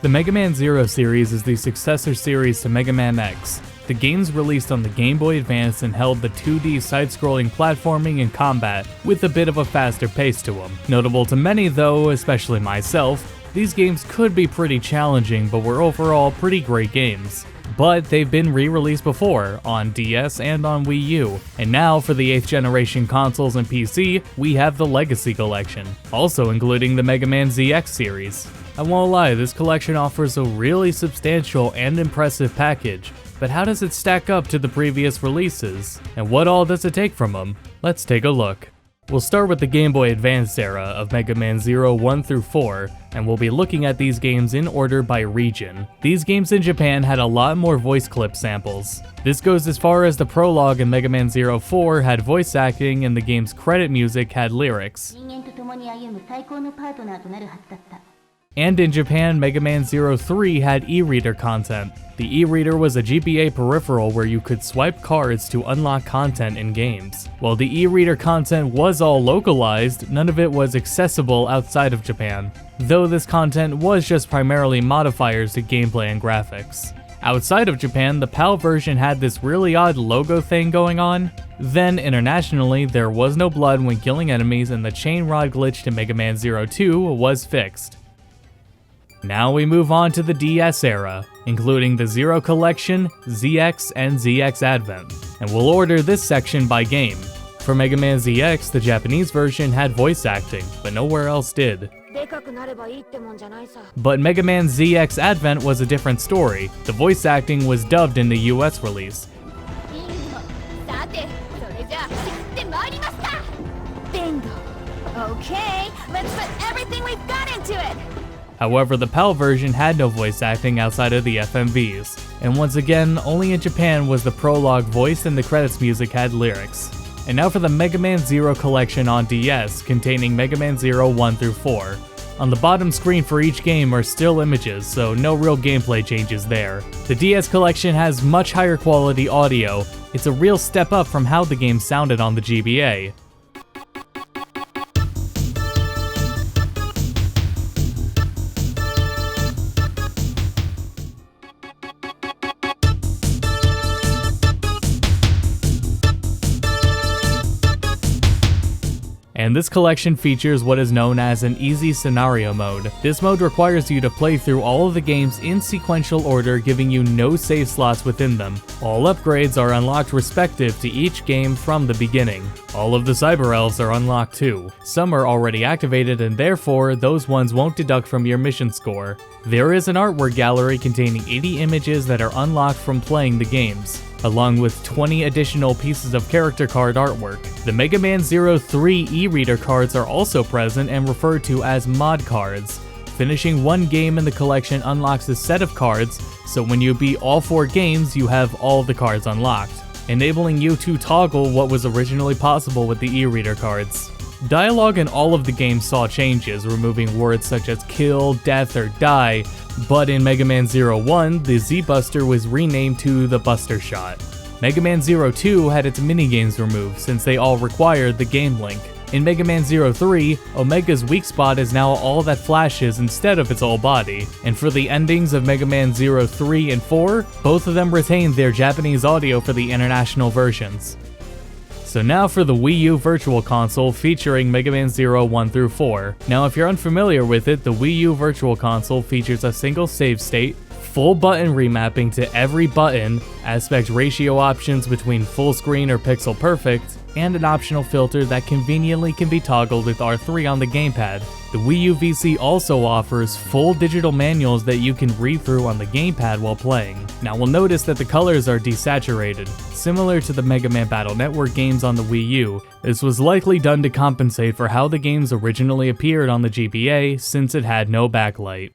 The Mega Man Zero series is the successor series to Mega Man X. The games released on the Game Boy Advance and held the 2D side-scrolling platforming and combat, with a bit of a faster pace to them. Notable to many though, especially myself, these games could be pretty challenging but were overall pretty great games. But they've been re-released before, on DS and on Wii U, and now for the 8th generation consoles and PC, we have the Legacy Collection, also including the Mega Man ZX series. I won't lie, this collection offers a really substantial and impressive package, but how does it stack up to the previous releases? And what all does it take from them? Let's take a look. We'll start with the Game Boy Advance era of Mega Man 0, 1 through 4, and we'll be looking at these games in order by region. These games in Japan had a lot more voice clip samples. This goes as far as the prologue in Mega Man 04 had voice acting and the game's credit music had lyrics. And in Japan, Mega Man 03 had e-reader content. The e-reader was a GBA peripheral where you could swipe cards to unlock content in games. While the e-reader content was all localized, none of it was accessible outside of Japan, though this content was just primarily modifiers to gameplay and graphics. Outside of Japan, the PAL version had this really odd logo thing going on. Then, internationally, there was no blood when killing enemies and the chain rod glitch to Mega Man 02 was fixed. Now we move on to the DS era, including the Zero Collection, ZX, and ZX Advent, and we'll order this section by game. For Mega Man ZX, the Japanese version had voice acting, but nowhere else did. But Mega Man ZX Advent was a different story. The voice acting was dubbed in the US release. Bingo! Okay, let's put everything we've got into it! However, the PAL version had no voice acting outside of the FMVs, and once again, only in Japan was the prologue voiced and the credits music had lyrics. And now for the Mega Man Zero Collection on DS, containing Mega Man 0, 1 through 4. On the bottom screen for each game are still images, so no real gameplay changes there. The DS Collection has much higher quality audio. It's a real step up from how the game sounded on the GBA. And this collection features what is known as an easy scenario mode. This mode requires you to play through all of the games in sequential order, giving you no save slots within them. All upgrades are unlocked respective to each game from the beginning. All of the Cyber Elves are unlocked too. Some are already activated and therefore those ones won't deduct from your mission score. There is an artwork gallery containing 80 images that are unlocked from playing the games, along with 20 additional pieces of character card artwork. The Mega Man 03 e-reader cards are also present and referred to as mod cards. Finishing one game in the collection unlocks a set of cards, so when you beat all 4 games, you have all the cards unlocked, enabling you to toggle what was originally possible with the e-reader cards. Dialogue in all of the games saw changes, removing words such as kill, death, or die, but in Mega Man 01, the Z-Buster was renamed to the Buster Shot. Mega Man 02 had its minigames removed since they all required the game link. In Mega Man 03, Omega's weak spot is now all that flashes instead of its whole body. And for the endings of Mega Man 03 and 4, both of them retained their Japanese audio for the international versions. So now for the Wii U Virtual Console featuring Mega Man 0, 1 through 4. Now if you're unfamiliar with it, the Wii U Virtual Console features a single save state, full button remapping to every button, aspect ratio options between full screen or pixel perfect, and an optional filter that conveniently can be toggled with R3 on the gamepad. The Wii U VC also offers full digital manuals that you can read through on the gamepad while playing. Now we'll notice that the colors are desaturated, similar to the Mega Man Battle Network games on the Wii U. This was likely done to compensate for how the games originally appeared on the GBA since it had no backlight.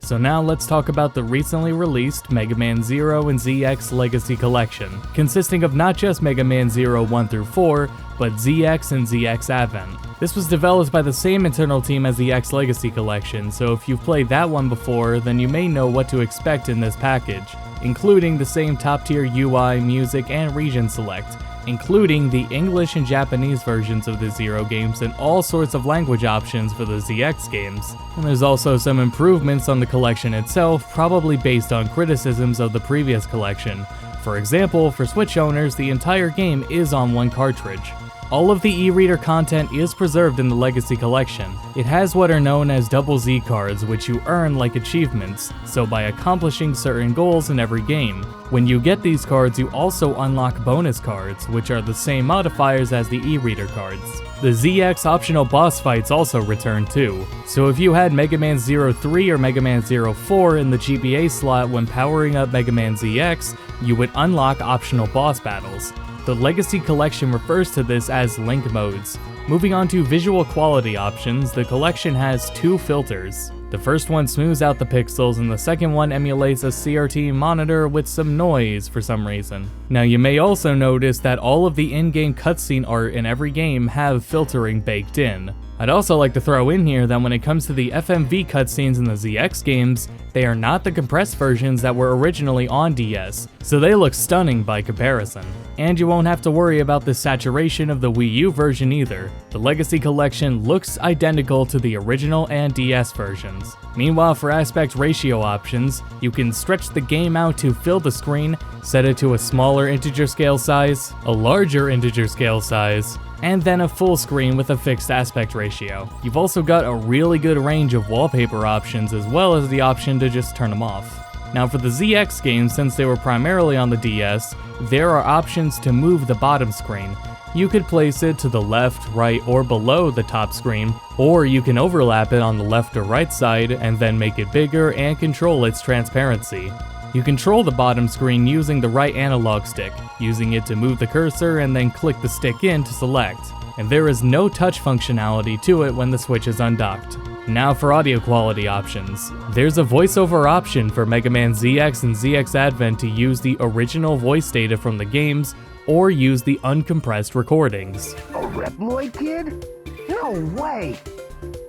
So now let's talk about the recently released Mega Man 0 and ZX Legacy Collection, consisting of not just Mega Man 0, 1 through 4, but ZX and ZX Advent. This was developed by the same internal team as the X Legacy Collection, so if you've played that one before, then you may know what to expect in this package, including the same top-tier UI, music, and region select. including the English and Japanese versions of the Zero games and all sorts of language options for the ZX games. And there's also some improvements on the collection itself, probably based on criticisms of the previous collection. For example, for Switch owners, the entire game is on one cartridge. All of the e-reader content is preserved in the Legacy Collection. It has what are known as double Z cards, which you earn like achievements, so by accomplishing certain goals in every game. When you get these cards, you also unlock bonus cards, which are the same modifiers as the e-reader cards. The ZX optional boss fights also return too, so if you had Mega Man 03 or Mega Man 04 in the GBA slot when powering up Mega Man ZX, you would unlock optional boss battles. The Legacy Collection refers to this as Link modes. Moving on to visual quality options, the collection has two filters. The first one smooths out the pixels and the second one emulates a CRT monitor with some noise for some reason. Now you may also notice that all of the in-game cutscene art in every game have filtering baked in. I'd also like to throw in here that when it comes to the FMV cutscenes in the ZX games, they are not the compressed versions that were originally on DS, so they look stunning by comparison. And you won't have to worry about the saturation of the Wii U version either. The Legacy Collection looks identical to the original and DS versions. Meanwhile, for aspect ratio options, you can stretch the game out to fill the screen, set it to a smaller integer scale size, a larger integer scale size, and then a full screen with a fixed aspect ratio. You've also got a really good range of wallpaper options as well as the option to just turn them off. Now for the ZX games, since they were primarily on the DS, there are options to move the bottom screen. You could place it to the left, right, or below the top screen, or you can overlap it on the left or right side and then make it bigger and control its transparency. You control the bottom screen using the right analog stick, using it to move the cursor and then click the stick in to select. And there is no touch functionality to it when the Switch is undocked. Now for audio quality options. There's a voiceover option for Mega Man ZX and ZX Advent to use the original voice data from the games, or use the uncompressed recordings. A Reploid kid? No way!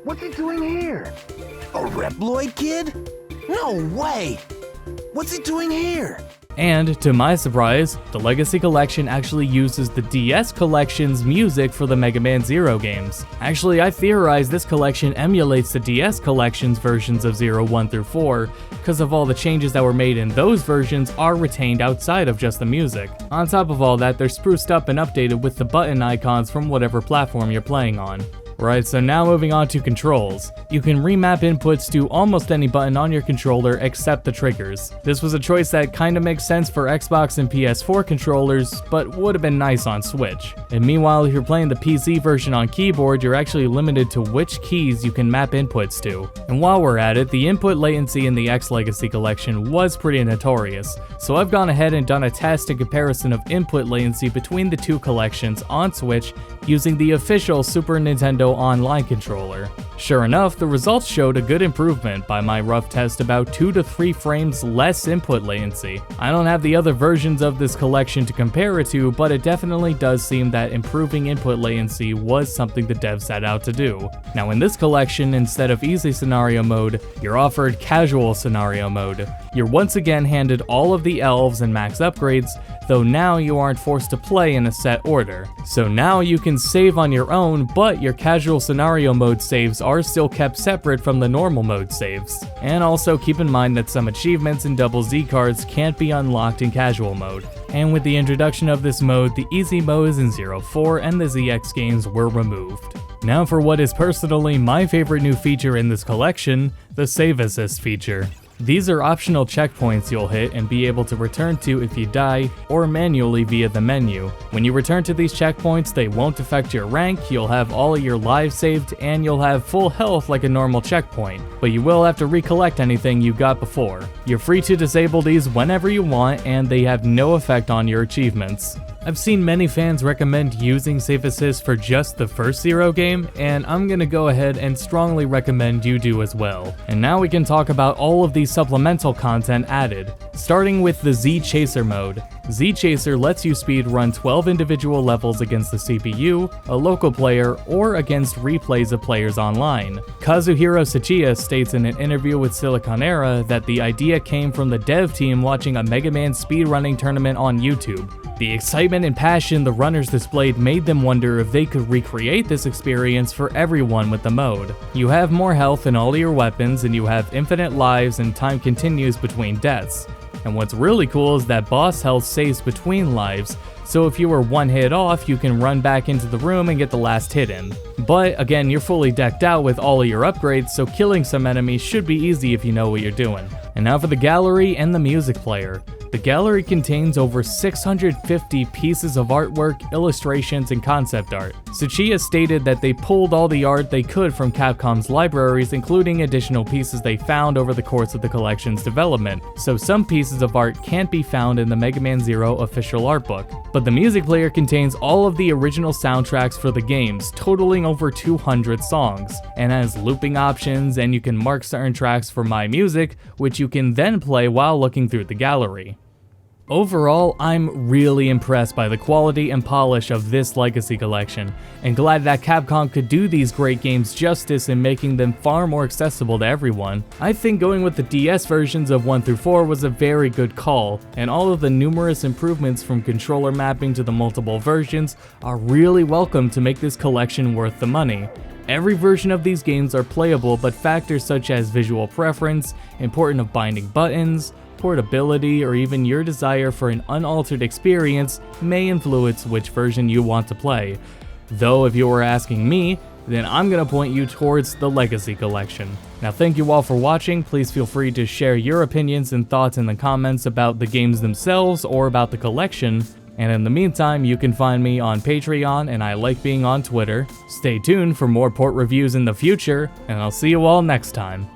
What's he doing here? A Reploid kid? No way! What's he doing here? And, to my surprise, the Legacy Collection actually uses the DS Collection's music for the Mega Man Zero games. Actually, I theorize this collection emulates the DS Collection's versions of 0, 1 through 4, because of all the changes that were made in those versions are retained outside of just the music. On top of all that, they're spruced up and updated with the button icons from whatever platform you're playing on. Right, so now moving on to controls. You can remap inputs to almost any button on your controller except the triggers. This was a choice that kinda makes sense for Xbox and PS4 controllers, but would have been nice on Switch. And meanwhile, if you're playing the PC version on keyboard, you're actually limited to which keys you can map inputs to. And while we're at it, the input latency in the X Legacy Collection was pretty notorious, so I've gone ahead and done a test and comparison of input latency between the two collections on Switch using the official Super Nintendo Online controller. Sure enough, the results showed a good improvement by my rough test, about 2 to 3 frames less input latency. I don't have the other versions of this collection to compare it to, but it definitely does seem that improving input latency was something the devs set out to do. Now in this collection, instead of easy scenario mode, you're offered casual scenario mode. You're once again handed all of the elves and max upgrades, though now you aren't forced to play in a set order. So now you can save on your own, but your casual scenario mode saves are still kept separate from the normal mode saves. And also keep in mind that some achievements in Double Z cards can't be unlocked in casual mode. And with the introduction of this mode, the easy modes in 04 and the ZX games were removed. Now for what is personally my favorite new feature in this collection, the Save Assist feature. These are optional checkpoints you'll hit and be able to return to if you die, or manually via the menu. When you return to these checkpoints, they won't affect your rank, you'll have all of your lives saved, and you'll have full health like a normal checkpoint, but you will have to recollect anything you got before. You're free to disable these whenever you want, and they have no effect on your achievements. I've seen many fans recommend using Save Assist for just the first Zero game, and I'm gonna go ahead and strongly recommend you do as well. And now we can talk about all of the supplemental content added. Starting with the Z Chaser mode. Z-Chaser lets you speedrun 12 individual levels against the CPU, a local player, or against replays of players online. Kazuhiro Tsuchiya states in an interview with Silicon Era that the idea came from the dev team watching a Mega Man speedrunning tournament on YouTube. The excitement and passion the runners displayed made them wonder if they could recreate this experience for everyone with the mode. You have more health in all your weapons, and you have infinite lives, and time continues between deaths. And what's really cool is that boss health saves between lives, so if you were one hit off, you can run back into the room and get the last hit in. But again, you're fully decked out with all of your upgrades, so killing some enemies should be easy if you know what you're doing. And now for the gallery and the music player. The gallery contains over 650 pieces of artwork, illustrations, and concept art. Tsuchiya stated that they pulled all the art they could from Capcom's libraries, including additional pieces they found over the course of the collection's development, so some pieces of art can't be found in the Mega Man Zero official art book. But the music player contains all of the original soundtracks for the games, totaling over 200 songs, and has looping options, and you can mark certain tracks for My Music, which you can then play while looking through the gallery. Overall, I'm really impressed by the quality and polish of this Legacy Collection, and glad that Capcom could do these great games justice in making them far more accessible to everyone. I think going with the DS versions of 1 through 4 was a very good call, and all of the numerous improvements from controller mapping to the multiple versions are really welcome to make this collection worth the money. Every version of these games are playable, but factors such as visual preference, importance of binding buttons, portability, or even your desire for an unaltered experience may influence which version you want to play. Though if you were asking me, then I'm gonna point you towards the Legacy Collection. Now thank you all for watching. Please feel free to share your opinions and thoughts in the comments about the games themselves or about the collection. And in the meantime, you can find me on Patreon, and I like being on Twitter. Stay tuned for more port reviews in the future, and I'll see you all next time.